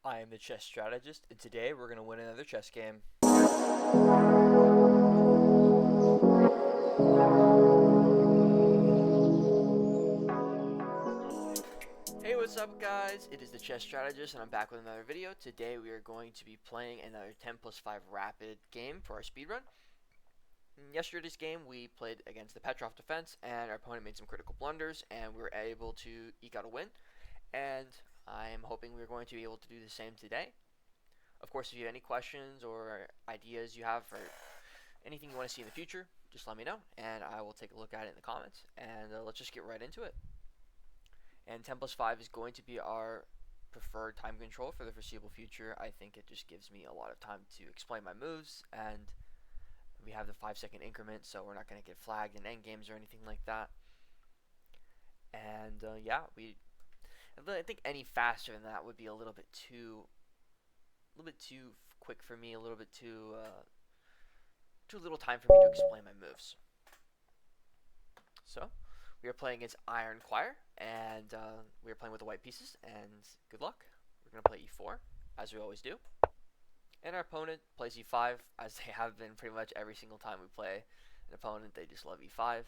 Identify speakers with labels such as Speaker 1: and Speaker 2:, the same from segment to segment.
Speaker 1: I am the chess strategist, and today we're going to win another chess game. Hey, what's up guys? It is the chess strategist and I'm back with another video. Today we are going to be playing another 10 plus 5 rapid game for our speedrun. In yesterday's game we played against the Petrov defense and our opponent made some critical blunders and we were able to eke out a win. And I am hoping we're going to be able to do the same today. Of course, if you have any questions or ideas you have for anything you want to see in the future, just let me know and I will take a look at it in the comments. And let's just get right into it. And 10 plus 5 is going to be our preferred time control for the foreseeable future. I think it just gives me a lot of time to explain my moves, and we have the 5-second increment, so we're not going to get flagged in endgames or anything like that. And yeah, I think any faster than that would be a little bit too quick for me, a little bit too little time for me to explain my moves. So we are playing against Iron Choir, and we are playing with the white pieces, and good luck. We're going to play e4, as we always do. And our opponent plays e5, as they have been pretty much every single time we play an opponent. They just love e5.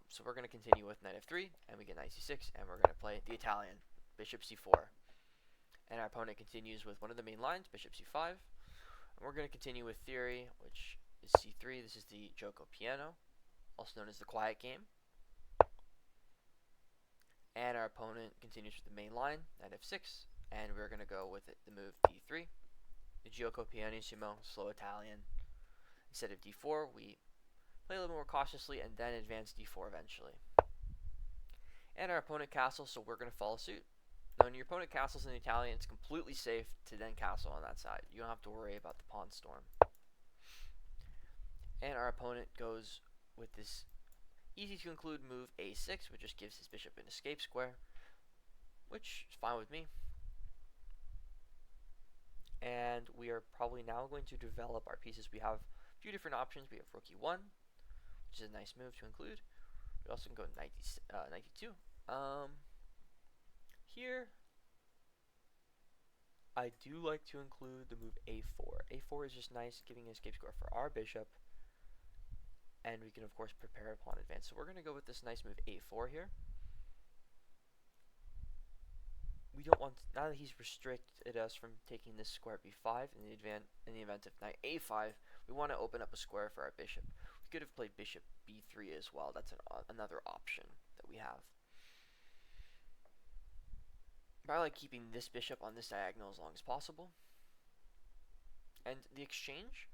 Speaker 1: So we're going to continue with knight f3, and we get knight c6, and we're going to play the Italian, bishop c4. And our opponent continues with one of the main lines, bishop c5. And we're going to continue with theory, which is c3. This is the Gioco piano, also known as the quiet game. And our opponent continues with the main line, knight f6, and we're going to go with the move d3, the Gioco pianissimo, slow Italian. Instead of d4, we play a little more cautiously and then advance d4 eventually. And our opponent castles, so we're going to follow suit. Now, when your opponent castles in Italian, it's completely safe to then castle on that side. You don't have to worry about the pawn storm. And our opponent goes with this easy to include move a6, which just gives his bishop an escape square, which is fine with me. And we are probably now going to develop our pieces. We have a few different options. We have rook e1, which is a nice move to include. We also can go knight d2. Here, I do like to include the move a4. a4 is just nice, giving an escape square for our bishop. And we can, of course, prepare a pawn advance. So we're going to go with this nice move a4 here. We don't want, now that he's restricted us from taking this square at b5 in the event of knight a5, we want to open up a square for our bishop. We could have played bishop b3 as well. That's another option that we have. But I like keeping this bishop on this diagonal as long as possible. And the exchange,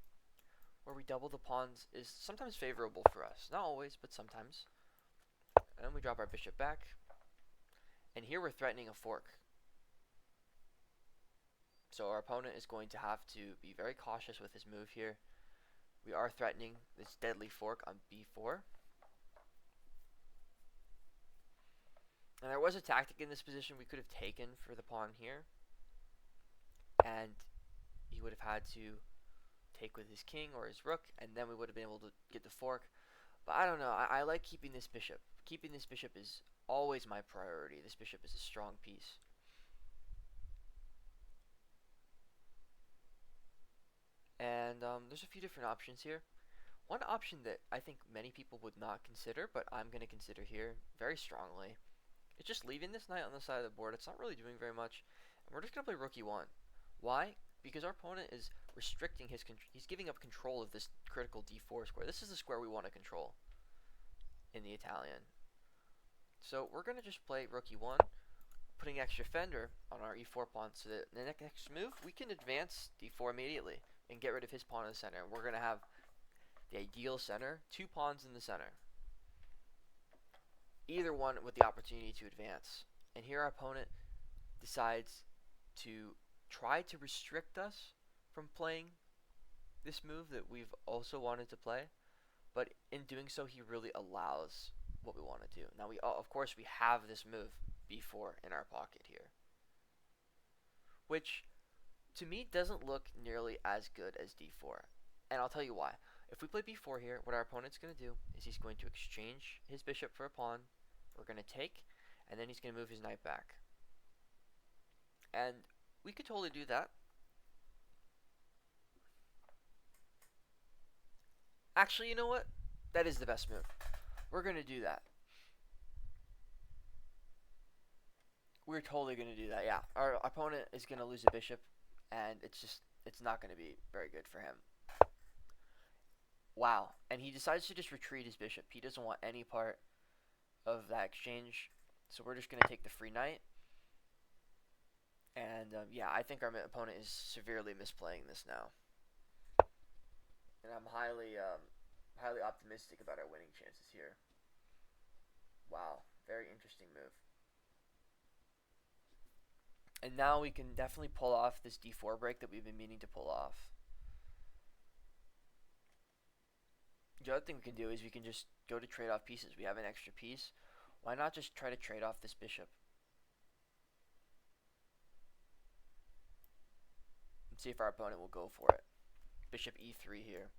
Speaker 1: where we double the pawns, is sometimes favorable for us. Not always, but sometimes. And we drop our bishop back. And here we're threatening a fork. So our opponent is going to have to be very cautious with his move here. We are threatening this deadly fork on b4. And there was a tactic in this position we could have taken for the pawn here. And he would have had to take with his king or his rook, and then we would have been able to get the fork. But I don't know, I like keeping this bishop. Keeping this bishop is always my priority. This bishop is a strong piece. And there's a few different options here. One option that I think many people would not consider, but I'm going to consider here very strongly, is just leaving this knight on the side of the board. It's not really doing very much, and we're just going to play rook e1. Why? Because our opponent is restricting he's giving up control of this critical d4 square. This is the square we want to control in the Italian. So we're going to just play rook e1, putting extra fender on our e4 pawn, so that the next move we can advance d4 immediately and get rid of his pawn in the center. And we're going to have the ideal center, 2 pawns in the center, either one with the opportunity to advance. And here our opponent decides to try to restrict us from playing this move that we've also wanted to play, but in doing so he really allows what we want to do. Now of course we have this move b4 in our pocket here, which to me doesn't look nearly as good as d4, and I'll tell you why. If we play b4 here, what our opponent's going to do is he's going to exchange his bishop for a pawn. We're going to take, and then he's going to move his knight back. And We could totally do that. Actually, you know what? That is the best move. We're gonna do that. We're totally gonna do that. Yeah, our opponent is gonna lose a bishop, and it's not gonna be very good for him. Wow. And he decides to just retreat his bishop. He doesn't want any part of that exchange. So we're just going to take the free knight. And yeah, I think our opponent is severely misplaying this now. And I'm highly optimistic about our winning chances here. Wow, very interesting move. And now we can definitely pull off this d4 break that we've been meaning to pull off. The other thing we can do is we can just go to trade off pieces. We have an extra piece. Why not just try to trade off this bishop? And see if our opponent will go for it. Bishop e3 here.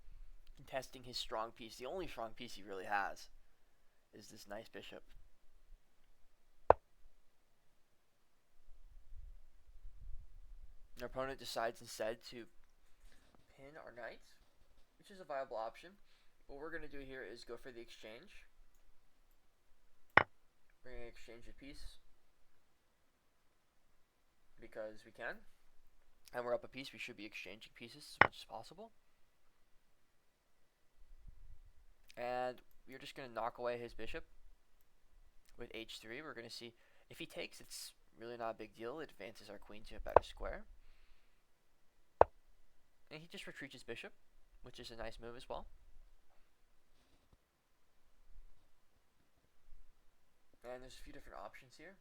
Speaker 1: Contesting his strong piece. The only strong piece he really has is this nice bishop. Our opponent decides instead to pin our knight, which is a viable option. What we're going to do here is go for the exchange. We're going to exchange a piece because we can. And we're up a piece. We should be exchanging pieces as much as possible. And we're just going to knock away his bishop with h3. We're going to see if he takes, it's really not a big deal. It advances our queen to a better square. And he just retreats his bishop, which is a nice move as well. And there's a few different options here.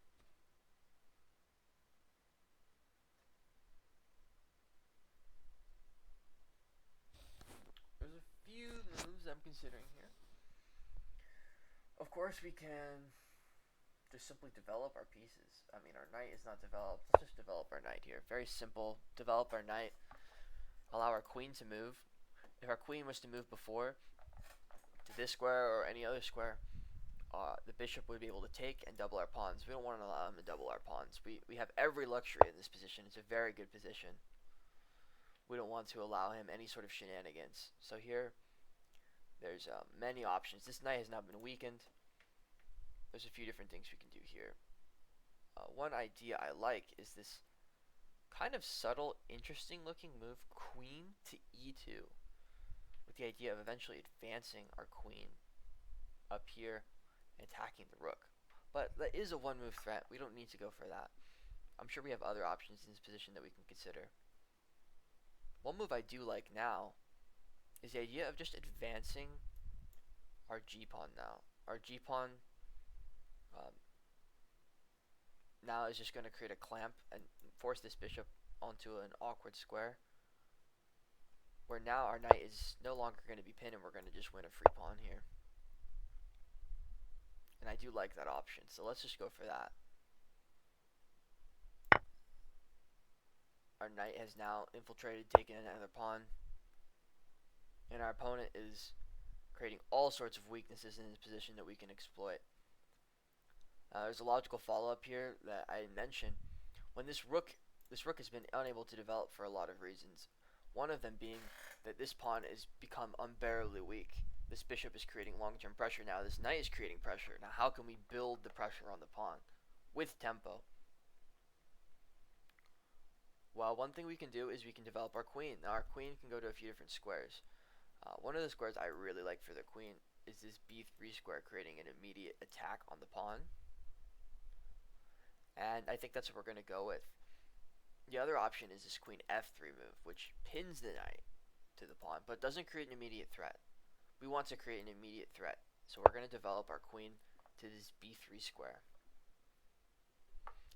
Speaker 1: There's a few moves I'm considering here. Of course, we can just simply develop our pieces. I mean, our knight is not developed. Let's just develop our knight here. Very simple. Develop our knight. Allow our queen to move. If our queen was to move before to this square or any other square, the bishop would be able to take and double our pawns. We don't want to allow him to double our pawns. We have every luxury in this position. It's a very good position. We don't want to allow him any sort of shenanigans. So here, there's many options. This knight has now been weakened. There's a few different things we can do here. One idea I like is this kind of subtle, interesting looking move, queen to e2, with the idea of eventually advancing our queen up here and attacking the rook. But that is a one move threat. We don't need to go for that. I'm sure we have other options in this position that we can consider. One move I do like now is the idea of just advancing our g-pawn now. Our g-pawn now is just going to create a clamp and force this bishop onto an awkward square, where now our knight is no longer going to be pinned and we're going to just win a free pawn here. And I do like that option, so let's just go for that. Our knight has now infiltrated, taken another pawn, and our opponent is creating all sorts of weaknesses in his position that we can exploit. There's a logical follow-up here that I mentioned. When this rook has been unable to develop for a lot of reasons. One of them being that this pawn has become unbearably weak. This bishop is creating long-term pressure now. This knight is creating pressure. Now how can we build the pressure on the pawn with tempo? Well, one thing we can do is we can develop our queen. Now our queen can go to a few different squares. One of the squares I really like for the queen is this b3 square, creating an immediate attack on the pawn. And I think that's what we're going to go with. The other option is this queen f3 move, which pins the knight to the pawn, but doesn't create an immediate threat. We want to create an immediate threat, so we're going to develop our queen to this b3 square.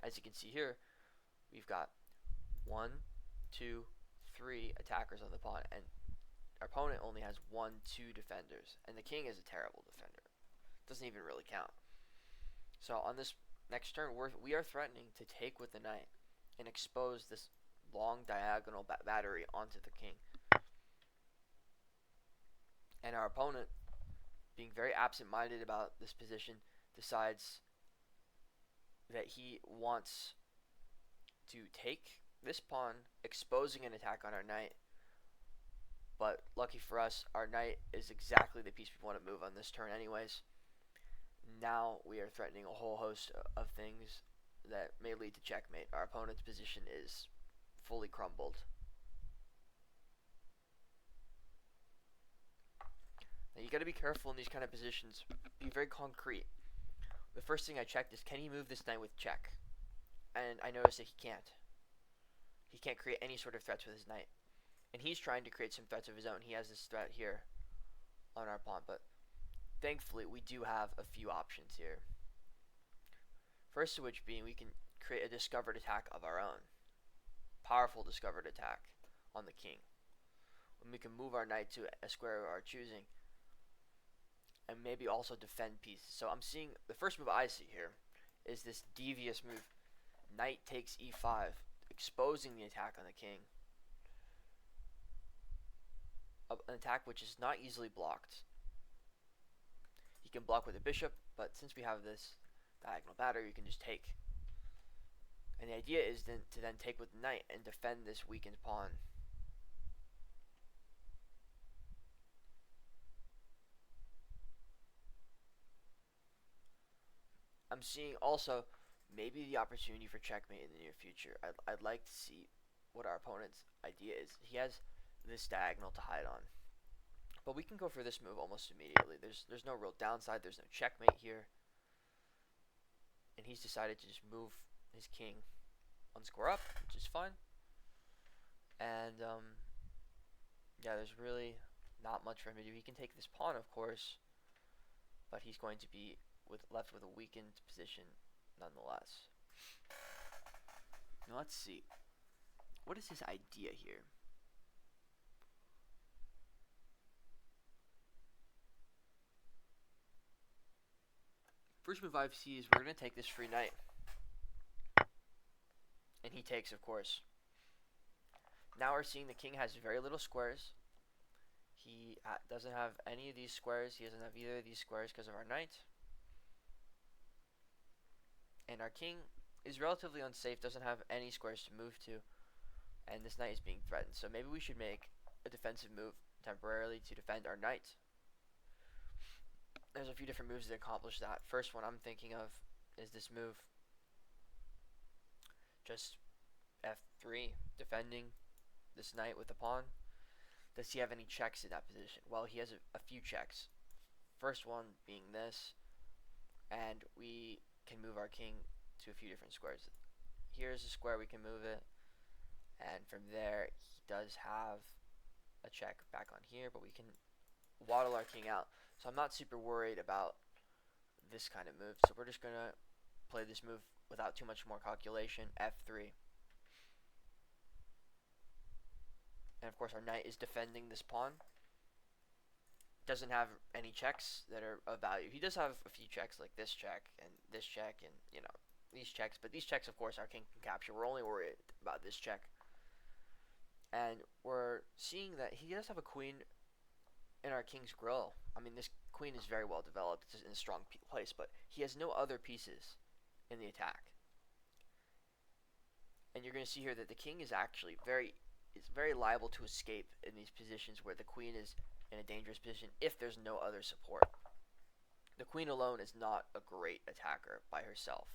Speaker 1: As you can see here, we've got 1, 2, 3 attackers on the pawn, and our opponent only has 1, 2 defenders, and the king is a terrible defender. Doesn't even really count. So on this next turn, we are threatening to take with the knight and expose this long diagonal battery onto the king. And our opponent, being very absent-minded about this position, decides that he wants to take this pawn, exposing an attack on our knight. But lucky for us, our knight is exactly the piece we want to move on this turn anyways. Now we are threatening a whole host of things that may lead to checkmate. Our opponent's position is fully crumbled. Now you got to be careful in these kind of positions. Be very concrete. The first thing I checked is, can he move this knight with check? And I noticed that he can't. He can't create any sort of threats with his knight. And he's trying to create some threats of his own. He has this threat here on our pawn, but thankfully we do have a few options here. First of which being, we can create a discovered attack of our own. Powerful discovered attack on the king. When we can move our knight to a square of our choosing, and maybe also defend pieces. So I'm seeing, the first move I see here is this devious move. Knight takes e5, exposing the attack on the king. An attack which is not easily blocked. You can block with a bishop, but since we have this diagonal batter, you can just take. And the idea is then to take with the knight and defend this weakened pawn. I'm seeing also maybe the opportunity for checkmate in the near future. I'd like to see what our opponent's idea is. He has this diagonal to hide on, but we can go for this move almost immediately. There's no real downside. There's no checkmate here, and he's decided to just move his king on square up, which is fine. And yeah, there's really not much for him to do. He can take this pawn, of course, but he's going to be left with a weakened position nonetheless. Now let's see. What is his idea here? First move I see is we're going to take this free knight. And he takes, of course. Now we're seeing the king has very little squares. He doesn't have any of these squares. He doesn't have either of these squares because of our knight. And our king is relatively unsafe, doesn't have any squares to move to. And this knight is being threatened. So maybe we should make a defensive move temporarily to defend our knight. There's a few different moves that accomplish that. First one I'm thinking of is this move. Just f3, defending this knight with the pawn. Does he have any checks in that position? Well, he has a few checks. First one being this, and we can move our king to a few different squares. Here's a square, we can move it, and from there he does have a check back on here, but we can waddle our king out. So I'm not super worried about this kind of move. So we're just gonna play this move without too much more calculation. F3. And of course our knight is defending this pawn. Doesn't have any checks that are of value. He does have a few checks like this check and you know, these checks, but these checks of course our king can capture. We're only worried about this check. And we're seeing that he does have a queen in our king's grill. I mean, this queen is very well developed. It's in a strong place, but he has no other pieces in the attack. And you're going to see here that the king is actually very liable to escape in these positions where the queen is in a dangerous position if there's no other support. The queen alone is not a great attacker by herself,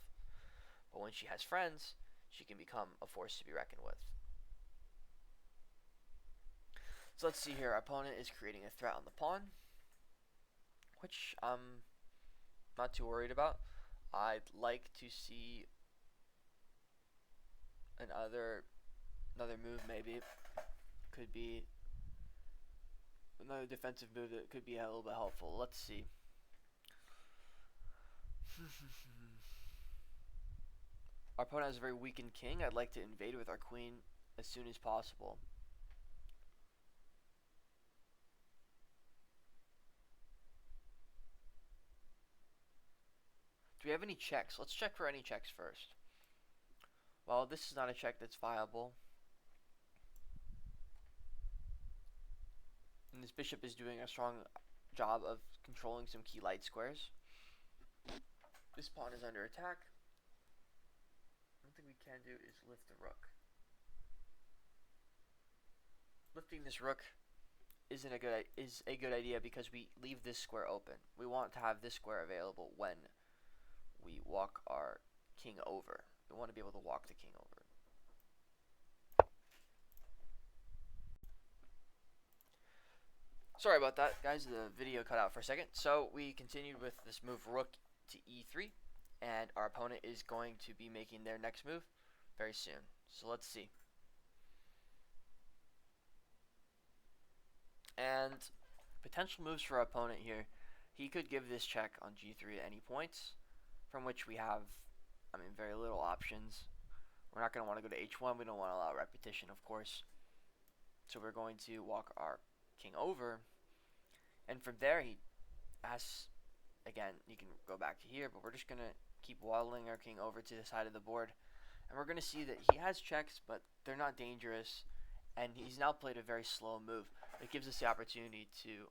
Speaker 1: but when she has friends, she can become a force to be reckoned with. So let's see here. Our opponent is creating a threat on the pawn, which I'm not too worried about. I'd like to see another move, maybe. Could be another defensive move that could be a little bit helpful. Let's see. Our opponent has a very weakened king. I'd like to invade with our queen as soon as possible. Do we have any checks? Let's check for any checks first. Well, this is not a check that's viable. And this bishop is doing a strong job of controlling some key light squares. This pawn is under attack. One thing we can do is lift the rook. disrupting this rook is a good idea because we leave this square open. We want to have this square available when we walk our king over. We want to be able to walk the king over. Sorry about that, guys. The video cut out for a second. So we continued with this move rook to e3, and our opponent is going to be making their next move very soon. So let's see. And potential moves for our opponent here. He could give this check on g3 at any points, from which we have, very little options. We're not going to want to go to h1. We don't want to allow repetition, of course. So we're going to walk our king over, and from there he has, again, you can go back to here, but we're just going to keep waddling our king over to the side of the board, and we're going to see that he has checks, but they're not dangerous, and he's now played a very slow move. It gives us the opportunity to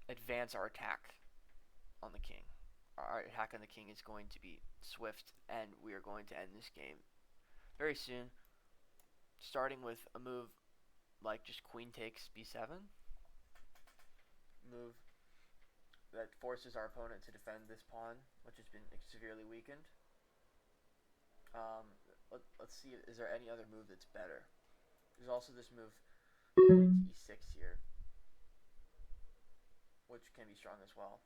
Speaker 1: advance our attack on the king. Our attack on the king is going to be swift, and we are going to end this game very soon, starting with a move like just queen takes b7, move that forces our opponent to defend this pawn, which has been severely weakened. Let's see, is there any other move that's better? There's also this move, queen to e6 here, which can be strong as well.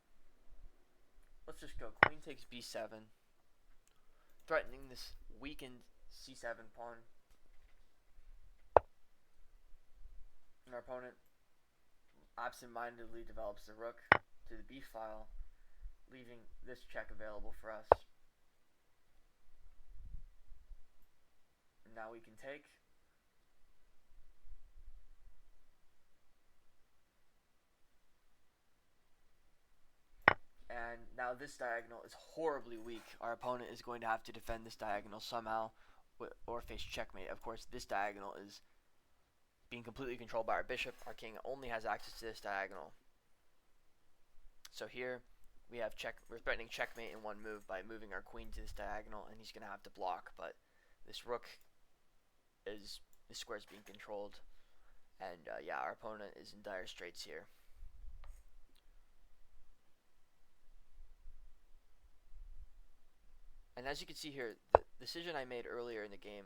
Speaker 1: Let's just go queen takes b7, threatening this weakened c7 pawn. And our opponent absent-mindedly develops the rook to the b file, leaving this check available for us. And now we can take. And now this diagonal is horribly weak. Our opponent is going to have to defend this diagonal somehow, or face checkmate. Of course, this diagonal is being completely controlled by our bishop. Our king only has access to this diagonal. So here we have we're threatening checkmate in one move by moving our queen to this diagonal, and he's going to have to block. But this rook this square is being controlled, and yeah, our opponent is in dire straits here. And as you can see here, the decision I made earlier in the game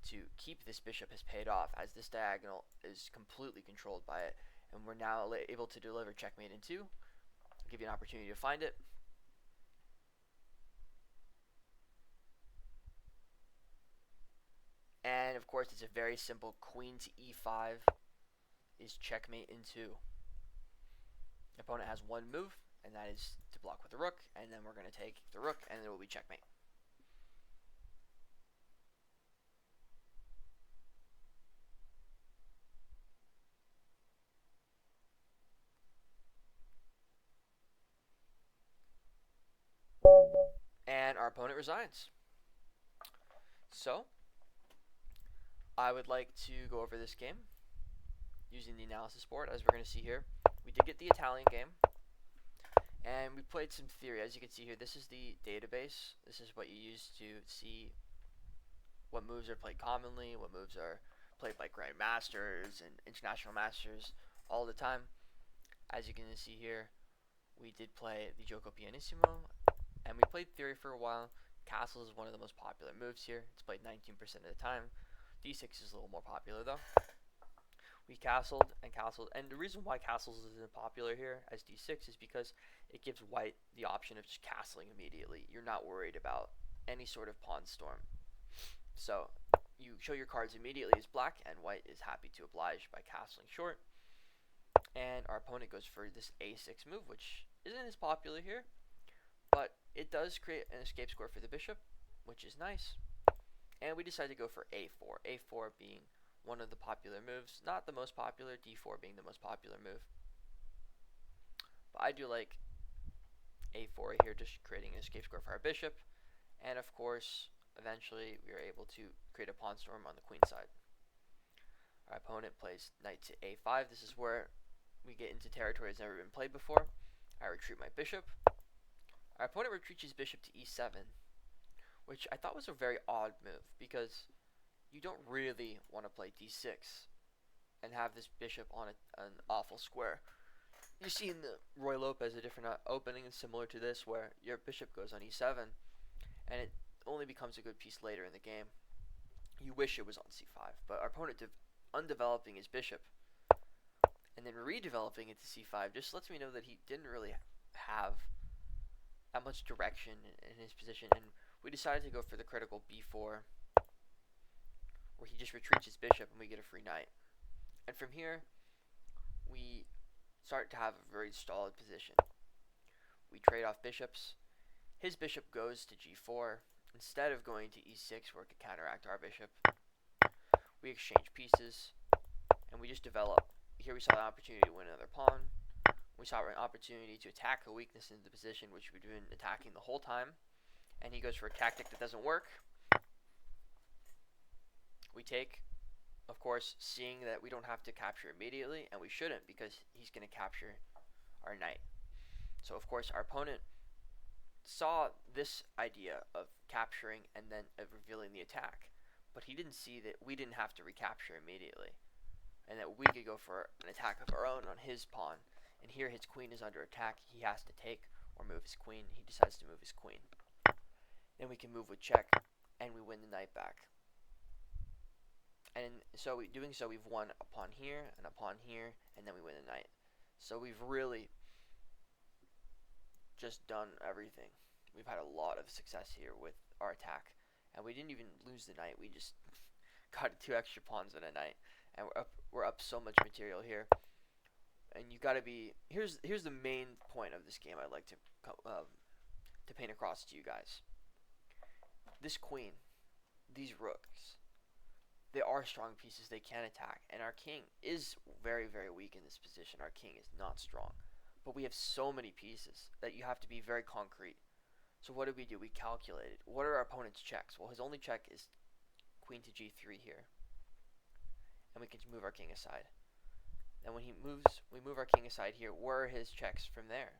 Speaker 1: to keep this bishop has paid off, as this diagonal is completely controlled by it, and we're now able to deliver checkmate in 2. I'll give you an opportunity to find it. And of course, it's a very simple queen to e5 is checkmate in 2. The opponent has one move, and that is to block with the rook, and then we're going to take the rook, and it will be checkmate. And our opponent resigns. So I would like to go over this game using the analysis board. As we're going to see here, we did get the Italian game, and we played some theory. As you can see here, this is the database. This is what you use to see what moves are played commonly, what moves are played by grandmasters and international masters all the time. As you can see here, we did play the Gioco Pianissimo, and we played theory for a while. Castles is one of the most popular moves here. It's played 19% of the time. d6 is a little more popular though. We castled and castled, and the reason why castles isn't popular here as d6 is because it gives white the option of just castling immediately. You're not worried about any sort of pawn storm. So you show your cards immediately as black, and white is happy to oblige by castling short. And our opponent goes for this a6 move, which isn't as popular here, but it does create an escape score for the bishop, which is nice. And we decide to go for a4, a4 being one of the popular moves, not the most popular, d4 being the most popular move. But I do like a4 here, just creating an escape score for our bishop. And of course, eventually we are able to create a pawn storm on the queen side. Our opponent plays knight to a5. This is where we get into territory that's never been played before. I retreat my bishop. Our opponent retreats his bishop to e7, which I thought was a very odd move, because you don't really want to play d6 and have this bishop on an awful square. You see in the Roy Lopez a different opening similar to this where your bishop goes on e7 and it only becomes a good piece later in the game. You wish it was on c5, but our opponent undeveloping his bishop and then redeveloping it to c5 just lets me know that he didn't really have that much direction in his position, and we decided to go for the critical b4 where he just retreats his bishop and we get a free knight. And from here we start to have a very stalled position. We trade off bishops. His bishop goes to g4 instead of going to e6 where it could counteract our bishop. We exchange pieces and we just develop. Here we saw an opportunity to win another pawn. We saw an opportunity to attack a weakness in the position which we've been attacking the whole time, and he goes for a tactic that doesn't work. We take, of course, seeing that we don't have to capture immediately, and we shouldn't because he's going to capture our knight. So of course our opponent saw this idea of capturing and then of revealing the attack, but he didn't see that we didn't have to recapture immediately and that we could go for an attack of our own on his pawn. And here his queen is under attack. He has to take or move his queen. He decides to move his queen. Then we can move with check and we win the knight back. And so doing so, we've won a pawn here and a pawn here, and then we win the knight. So we've really just done everything. We've had a lot of success here with our attack, and we didn't even lose the knight. We just got 2 extra pawns and a knight, and we're up so much material here. And you gotta be, here's the main point of this game I'd like to paint across to you guys. This queen, these rooks, they are strong pieces. They can attack, and our king is very, very weak in this position. Our king is not strong, but we have so many pieces that you have to be very concrete. So what did we do? We calculated. What are our opponent's checks? Well, his only check is queen to g3 here, and we can move our king aside. Then when he moves, we move our king aside here. Where are his checks from there?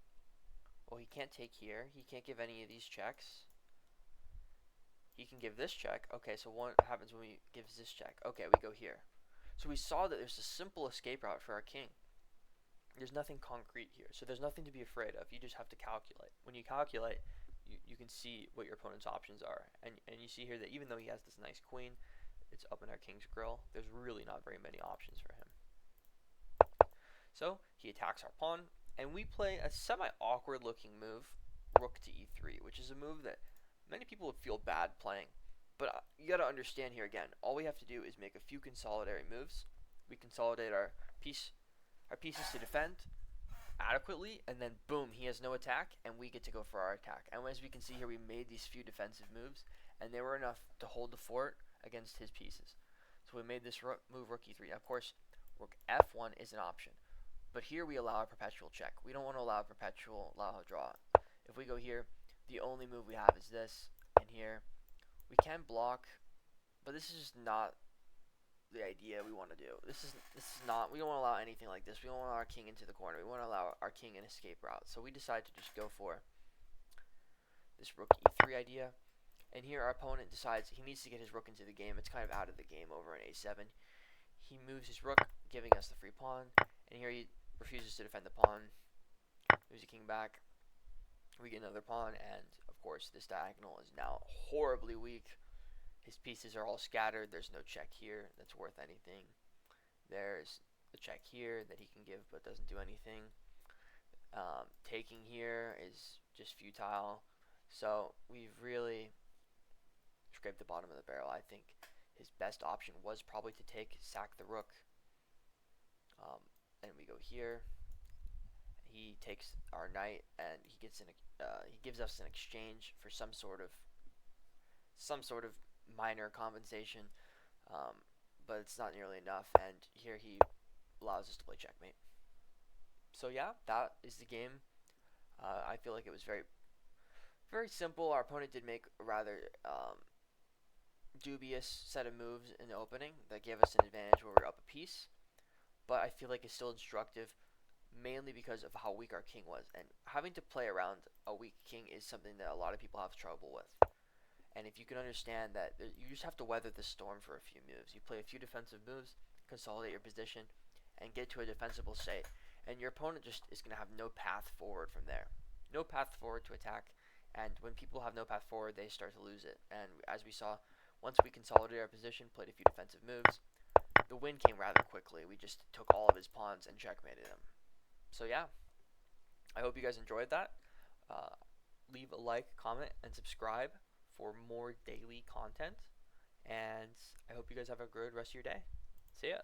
Speaker 1: Well, he can't take here. He can't give any of these checks. He can give this check. Okay, so what happens when we give this check? Okay, we go here. So we saw that there's a simple escape route for our king. There's nothing concrete here, so there's nothing to be afraid of. You just have to calculate. When you calculate, you can see what your opponent's options are. And you see here that even though he has this nice queen, it's up in our king's grill, there's really not very many options for him. So he attacks our pawn, and we play a semi-awkward looking move, rook to e3, which is a move that many people would feel bad playing. But you got to understand here again, all we have to do is make a few consolidatory moves. We consolidate our pieces to defend adequately, and then boom, he has no attack, and we get to go for our attack. And as we can see here, we made these few defensive moves, and they were enough to hold the fort against his pieces. So we made this move rook e3. Of course, rook f1 is an option, but here we allow a perpetual check. We don't want to allow a draw. If we go here, the only move we have is this, and here we can block, but this is just not the idea we want to do. This is not, we don't want to allow anything like this. We don't want our king into the corner. We want to allow our king an escape route. So we decide to just go for this rook e3 idea. And here our opponent decides he needs to get his rook into the game. It's kind of out of the game over an a7. He moves his rook, giving us the free pawn. And here he refuses to defend the pawn. Moves the king back. We get another pawn, and of course this diagonal is now horribly weak. His pieces are all scattered. There's no check here that's worth anything. There's the check here that he can give but doesn't do anything. Taking here is just futile. So we've really scraped the bottom of the barrel. I think his best option was probably to sack the rook. And we go here. He takes our knight, and he gives us an exchange for some sort of minor compensation, but it's not nearly enough. And here he allows us to play checkmate. So yeah, that is the game. I feel like it was very, very simple. Our opponent did make a rather dubious set of moves in the opening that gave us an advantage where we were up a piece, but I feel like it's still instructive, mainly because of how weak our king was. And having to play around a weak king is something that a lot of people have trouble with. And if you can understand that, you just have to weather the storm for a few moves. You play a few defensive moves, consolidate your position, and get to a defensible state. And your opponent just is going to have no path forward from there. No path forward to attack. And when people have no path forward, they start to lose it. And as we saw, once we consolidated our position, played a few defensive moves, the win came rather quickly. We just took all of his pawns and checkmated him. So yeah, I hope you guys enjoyed that. Leave a like, comment, and subscribe for more daily content. And I hope you guys have a good rest of your day. See ya.